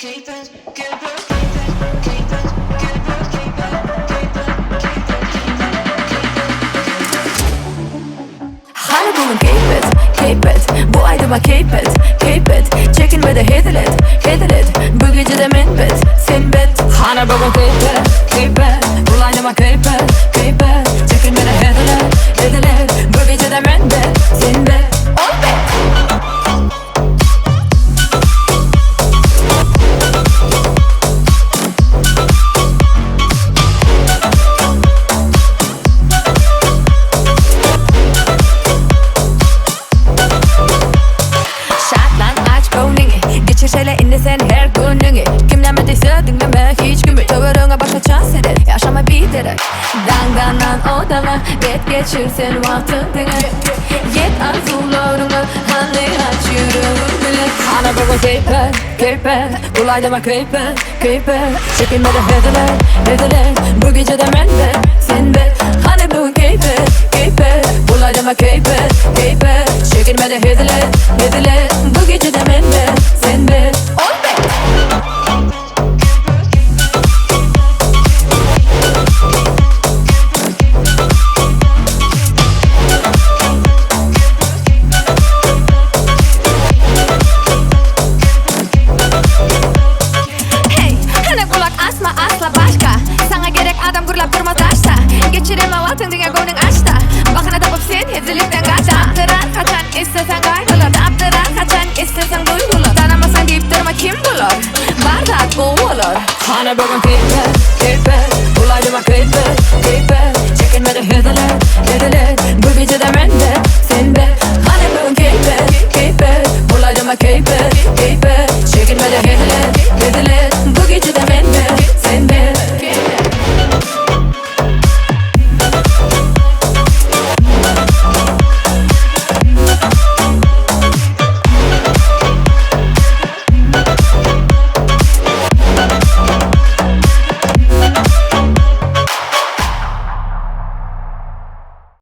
keep it, keep it, keep it, keep it, keep it, keep it, keep it, keep it, Hani bugün keep it Bu aydıma keep it Çekinme de hedilet Bu gece de minbet sinbet Hani bugün keep it Bu aydıma keep it Çekinme de hedilet Bu gece de minbet sinbet Geçirşeyle indi sen her gününü Kimlemediyse dinleme hiç günü Tavırına başa çans eder Yaşama biterek Dandanan odala Ret geçirsen vaktini Yet arzularını Hani aç yüreğini Hani baba keep it Ulaydıma keep it Çekinme de hedilet Bu gece de mende sinbet Hani bugün keep it Ulaydıma keep it Çekinme de hedilet Bu gece de mende sinbet Sana gerek adam gurlap durma taşta Geçiremem altın dünya gönlün açta Bakana tapıp sen hedilikten kaçta Aptıran kaçan istesen kaybulur Aptıran kaçan istesen duygulur Tanımasan deyip durma kim bulur Bardak bu olur Hani bugün keep it Ulaydıma keep it